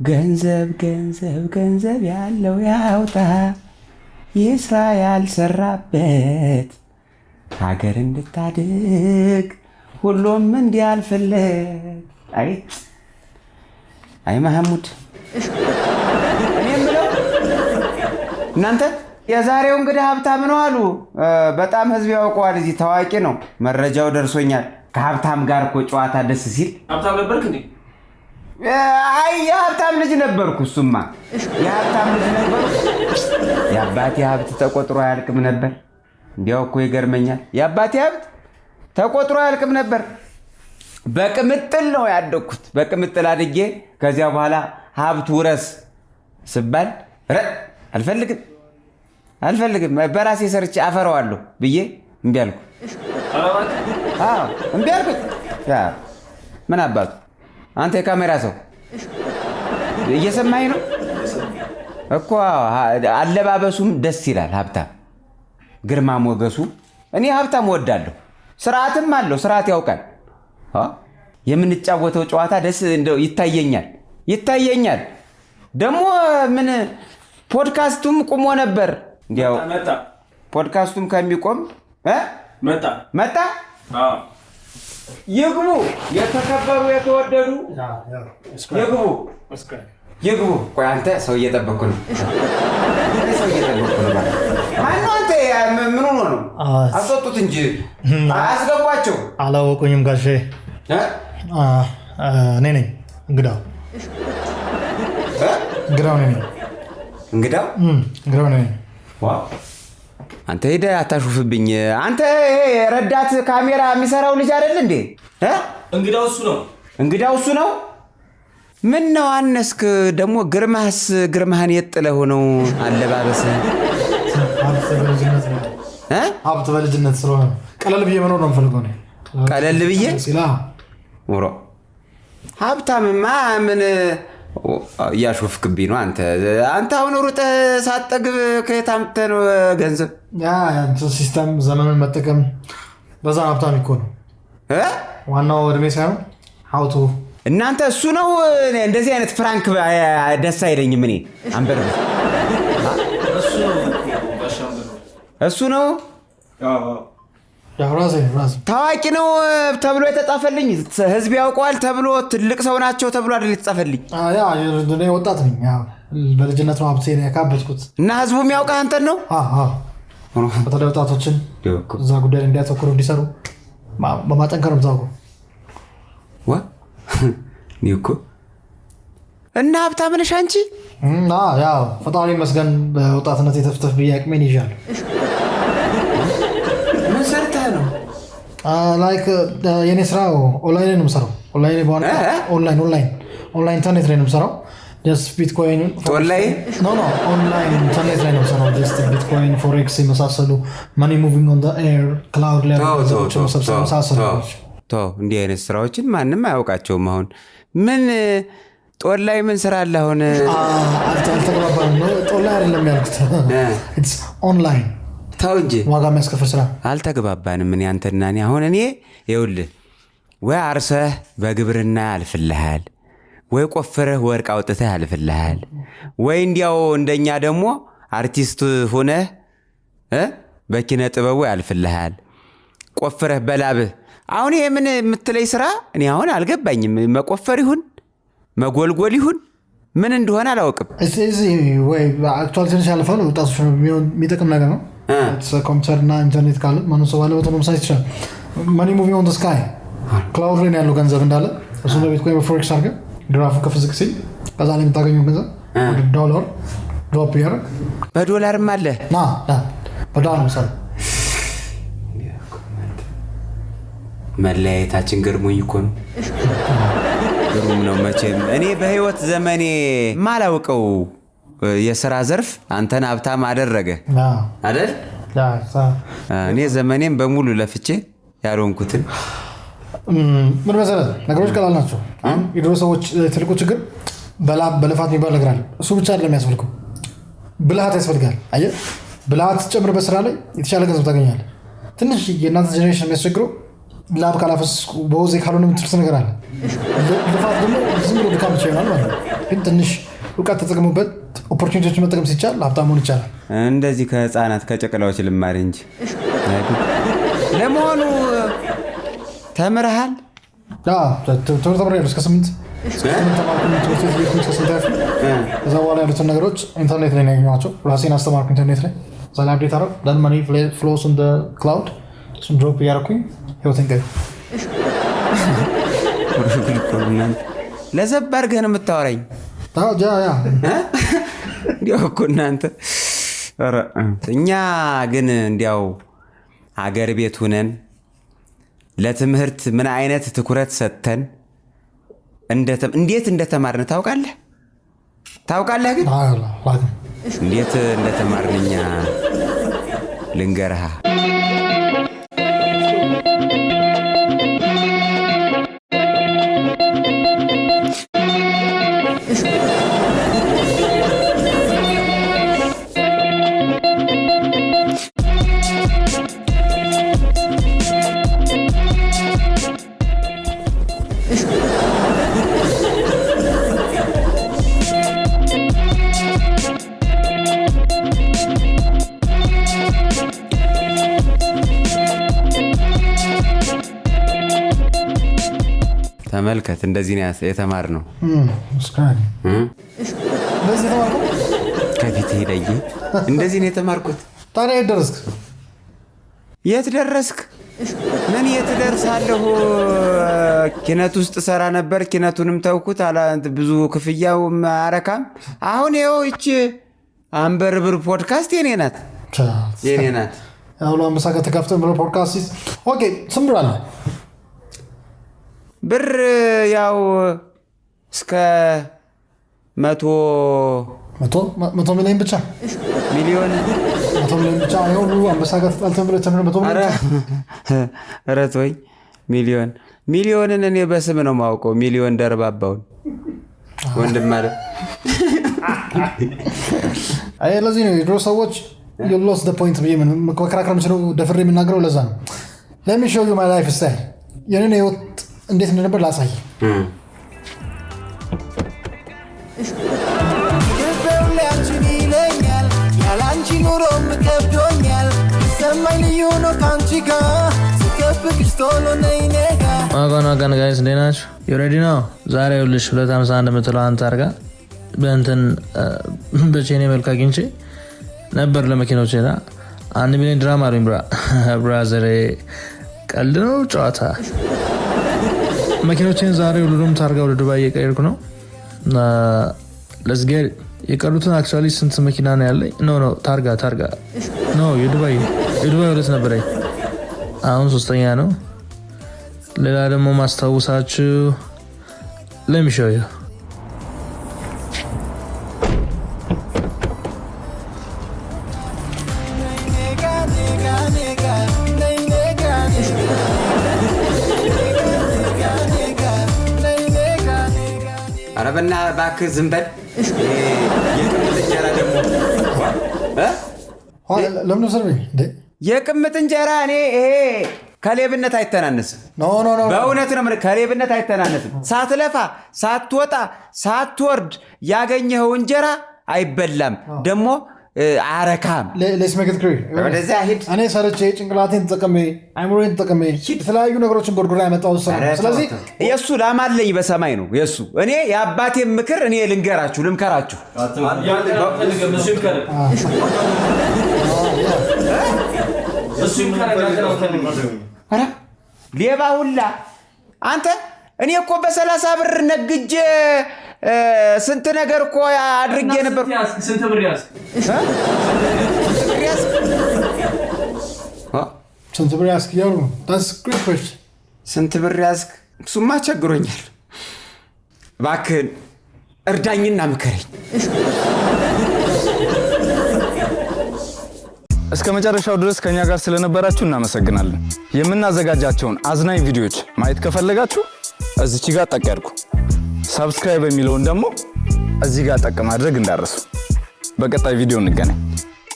ገንዘብ ገንዘብ ገንዘብ ያለው ያውጣ ይስራ ያልሰራበት ሀገር እንድታድግ ሁሉም እንዲያልፍለት። አይ መሐሙድ እኔም ብለው እናንተ የዛሬው እንግዲህ ሀብታም ነው አሉ። በጣም ህዝብ ያውቀዋል። እዚህ ታዋቂ ነው። መረጃው ደርሶኛል። ከሀብታም ጋር እኮ ጨዋታ ደስ ሲል። ሀብታም ነበርክ እንዴ? አይ የሀብታም ልጅ ነበርኩ። እሱማ የሀብታም ልጅ ነበርኩ። የአባቴ ሀብት ተቆጥሮ አያልቅም ነበር። እንዲያው እኮ ይገርመኛል። የአባቴ ሀብት ተቆጥሮ አያልቅም ነበር። በቅምጥል ነው ያደግኩት። በቅምጥል አድጌ ከዚያ በኋላ ሀብት ውረስ ስባል አልፈልግም በራሴ ሰርቼ አፈረዋለሁ ብዬ እምቢ አልኩ። እምቢ አልኩት። ምን አባቱ አንተ የካሜራ ሰው እየሰማኝ ነው እኮ። አለባበሱም ደስ ይላል። ሀብታም ግርማ ሞገሱ። እኔ ሀብታም እወዳለሁ። ስርዓትም አለው። ስርዓት ያውቃል። የምንጫወተው ጨዋታ ደስ እንደው ይታየኛል። ደግሞ ምን ፖድካስቱም ቁሞ ነበር። እንዲያው ፖድካስቱም ከሚቆም መጣ። ይግቡ። የተከበሩ የተወደዱ ይግቡ። ቆይ አንተ ሰው እየጠበቅኩ ነው። ማነው አንተ? ምን ሆኖ ነው? አስወጡት እንጂ አስገቧቸው። አላወቁኝም ጋሼ። እኔ ነኝ እንግዳው ነኝ። እንግዳው ነኝ። አንተ ሄደህ አታሹፍብኝ። አንተ ረዳት ካሜራ የሚሰራው ልጅ አይደል እንዴ? እንግዳው እሱ ነው። ምን ነው አነስክ ደግሞ? ግርማህን የጥለህ ነው አለባበስህ። ሀብት በልጅነት ስለሆነ ቀለል ብዬ መኖር ነው የምፈልገው። ቀለል ብዬ ሀብታምማ ምን እያሾፍክብኝ ነው አንተ? አሁን ሩጠህ ሳትጠግብ ከየት አምጥተህ ነው ገንዘብ? ሲስተም ዘመኑን መጠቀም በዛ ሀብታም እኮ ነው። ዋናው እድሜ ሳይሆን ሀብቱ። እናንተ እሱ ነው። እንደዚህ አይነት ፍራንክ ደስ አይለኝም። እኔ አንበር እሱ ነው ታዋቂ ነው ተብሎ የተጻፈልኝ። ህዝብ ያውቀዋል ተብሎ ትልቅ ሰው ናቸው ተብሎ አይደል የተጻፈልኝ? እኔ ወጣት ነኝ። በልጅነት ነው ሀብቴን ያካበትኩት እና ህዝቡ የሚያውቀህ አንተን ነው። በተለይ ወጣቶችን እዛ ጉዳይ እንዲያተኩሩ እንዲሰሩ በማጠንከር ነው የምታውቀው። እኮ እና ሀብታም ነሽ አንቺ? ፈጣሪ ይመስገን በወጣትነት የተፍተፍ ብዬ አቅሜን ይዣለሁ። ምን ሰርተህ ነው? የኔ ስራ ኦንላይን ነው የምሰራው። ኦንላይን ኢንተርኔት ላይ ነው የምሰራው። ቢትኮይን ኦንላይን ኢንተርኔት ላይ ነው የምሰራው። ቢትኮይን፣ ፎሬክስ የመሳሰሉ ማኒ ሙቪንግ ኦን ኤር ክላውድ ላይ መሰብሰብ የመሳሰሉ። እንዲህ አይነት ስራዎችን ማንም አያውቃቸውም። አሁን ምን ጦር ላይ ምን ስራ አለ? አሁን አልተግባባንም ነው። ጦር ላይ አይደለም ያልኩት፣ ኦንላይን ተው እንጂ ዋጋ የሚያስከፍል ስራ። አልተግባባንም። እኔ አንተና እኔ አሁን እኔ ይኸውልህ ወይ አርሰህ በግብርና ያልፍልሃል፣ ወይ ቆፍረህ ወርቅ አውጥተህ ያልፍልሃል፣ ወይ እንዲያው እንደኛ ደግሞ አርቲስት ሆነህ በኪነ ጥበቡ ያልፍልሃል፣ ቆፍረህ በላብህ። አሁን ይሄ ምን የምትለይ ስራ እኔ አሁን አልገባኝም። መቆፈር ይሁን መጎልጎል ይሁን ምን እንደሆነ አላውቅም። ወይ አክቹዋሊ ትንሽ ያልፋል። ወጣቶች የሚጠቅም ነገር ነው። ኮምፒውተር እና ኢንተርኔት ካለ ማንም ሰው ባለበት ነው መስራት ይችላል። ማኒ ሙቪንግ ኦን ዘ ስካይ ክላውድ ላይ ያለው ገንዘብ እንዳለ እሱ በቢትኮይን በፎሬክስ አድርገህ ግራፉ ከፍ ዝቅ ሲል ከዛ ላይ የምታገኘው ገንዘብ ወደ ዶላር ድሮፕ ያደርግ። በዶላርም አለ በዶላር ነው ሰው መለያየታችን ገርሞኝ እኮ ነው። ግሩም ነው መቼም። እኔ በህይወት ዘመኔ ማላውቀው የሥራ ዘርፍ አንተን ሀብታም አደረገ አይደል? እኔ ዘመኔም በሙሉ ለፍቼ ያልሆንኩትን ምን መሰለህ፣ ነገሮች ቀላል ናቸው። የድሮ ሰዎች ትልቁ ችግር በልፋት የሚባል ነገር አለ። እሱ ብቻ አይደለም የሚያስፈልገው፣ ብልሃት ያስፈልጋል። አየህ፣ ብልሃት ጨምር በስራ ላይ የተሻለ ገንዘብ ታገኛለህ። ትንሽ የእናንተ ጀኔሬሽን የሚያስቸግረው ላብ ካላፈሰስኩ በወዜ ካልሆነ የምትሉት ነገር አለ። ልፋት ደግሞ ዝም ብሎ ድካም ብቻ ይሆናል ማለት ነው። ግን ትንሽ እውቀት ተጠቅሙበት። ኦፖርቹኒቲዎችን መጠቀም ሲቻል ሀብታም መሆን ይቻላል። እንደዚህ ከህፃናት ከጨቅላዎች ልማር እንጂ። ለመሆኑ ተምረሃል? ትምህርት ተምሬያለሁ እስከ 8 ከዛ በኋላ ያሉትን ነገሮች ኢንተርኔት ላይ ነው ያገኘኋቸው። ራሴን አስተማርኩ ኢንተርኔት ላይ። እዛ ላይ አፕዴት አደረኩ። then money flows on the cloud እሱን ድሮፕ እያደረኩኝ ህይወቴን ቀየርኩ። ለዘብ አድርገህ ነው የምታወራኝ። እንዲያው እኮ እናንተ እኛ ግን እንዲያው ሀገር ቤት ሁነን ለትምህርት ምን አይነት ትኩረት ሰጥተን እንዴት እንደተማርን ታውቃለህ? ግን እንዴት እንደተማርን እኛ ልንገርሃ። ተመልከት፣ እንደዚህ ነው የተማርነው። ከፊት ሄደኝ እንደዚህ ነው የተማርኩት። ታዲያ የት ደረስክ? ምን የት ደርሳለሁ? ኪነት ውስጥ ሰራ ነበር። ኪነቱንም ተውኩት። ብዙ ክፍያው አረካም። አሁን ይኸው ይቺ አንበርብር ፖድካስት የኔ ናት። ያው አንበሳ ጋር ተከፍተን ብሎ ፖድካስት ኦኬ። ስም ብራለ ብር ያው እስከ 100 ሚሊዮን ብቻ ሚሊዮን 100 ሚሊዮን ብቻ አይሆኑ። አንበሳ ጋር ተጣልተን ብሎ ተምሮ 100 ሚሊዮን ኧረ ተወኝ። ሚሊዮንን እኔ በስም ነው የማውቀው። ሚሊዮን ደርባባውን ወንድም ማለት አይ ለዚህ ነው የድሮ ሰዎች you lost the point ብዬ መከራከር የምችለው ደፍሬ የምናገረው ለዛ ነው። let me show you my life style የኔን ህይወት እንዴት እንደነበር ላሳይ። ዋጋን ጋይስ እንዴት ናችሁ? ዩሬዲ ነው። ዛሬ ሁልሽ 251 የምትለው አንተ አርጋ በእንትን በቼኔ መልክ አግኝቼ ነበር ለመኪናዎች ና 1 ሚሊዮን ድራም አሉኝ። ብራዘሬ ቀልድ ነው ጨዋታ። መኪናዎችን ዛሬ ሁሉንም ታርጋ ወደ ዱባይ እየቀየርኩ ነው። ለዝጌር የቀሩትን አክቹዋሊ ስንት መኪና ነው ያለኝ? ኖ ታርጋ ኖ የዱባይ ሁለት ነበረኝ፣ አሁን 3ኛ ነው። ሌላ ደግሞ ማስታወሳችሁ ለሚሾው አረበና ባክ ዝምበል የቅምጥ እንጀራ ደግሞ ለምን ሰርቤ የቅምጥ እንጀራ እኔ ይሄ ከሌብነት አይተናነስም። በእውነት ነው ከሌብነት አይተናነስም። ሳትለፋ ሳትወጣ ሳትወርድ ያገኘኸው እንጀራ አይበላም ደግሞ አረካም። እኔ ሰርቼ ጭንቅላቴን ተጠቀሜ አይምሮዬን ተጠቀሜ የተለያዩ ነገሮችን ጎርጎራ ያመጣው ሰው። ስለዚህ የእሱ ላማለኝ በሰማይ ነው የእሱ። እኔ የአባቴን ምክር እኔ ልምከራችሁ ሌባ ሁላ አንተ። እኔ እኮ በ30 ብር ነግጄ ስንት ነገር እኮ አድርጌ ነበር። ስንት ብር ያዝክ? ስንት ብር ያዝክ? ስንት ብር ያዝክ? እሱማ ቸግሮኛል። እባክህን እርዳኝና ምከረኝ። እስከ መጨረሻው ድረስ ከኛ ጋር ስለነበራችሁ እናመሰግናለን። የምናዘጋጃቸውን አዝናኝ ቪዲዮዎች ማየት ከፈለጋችሁ እዚች ጋር ጠቅ ያድርጉ። ሰብስክራይብ የሚለውን ደግሞ እዚህ ጋር ጠቅ ማድረግ እንዳትረሱ። በቀጣይ ቪዲዮ እንገናኝ።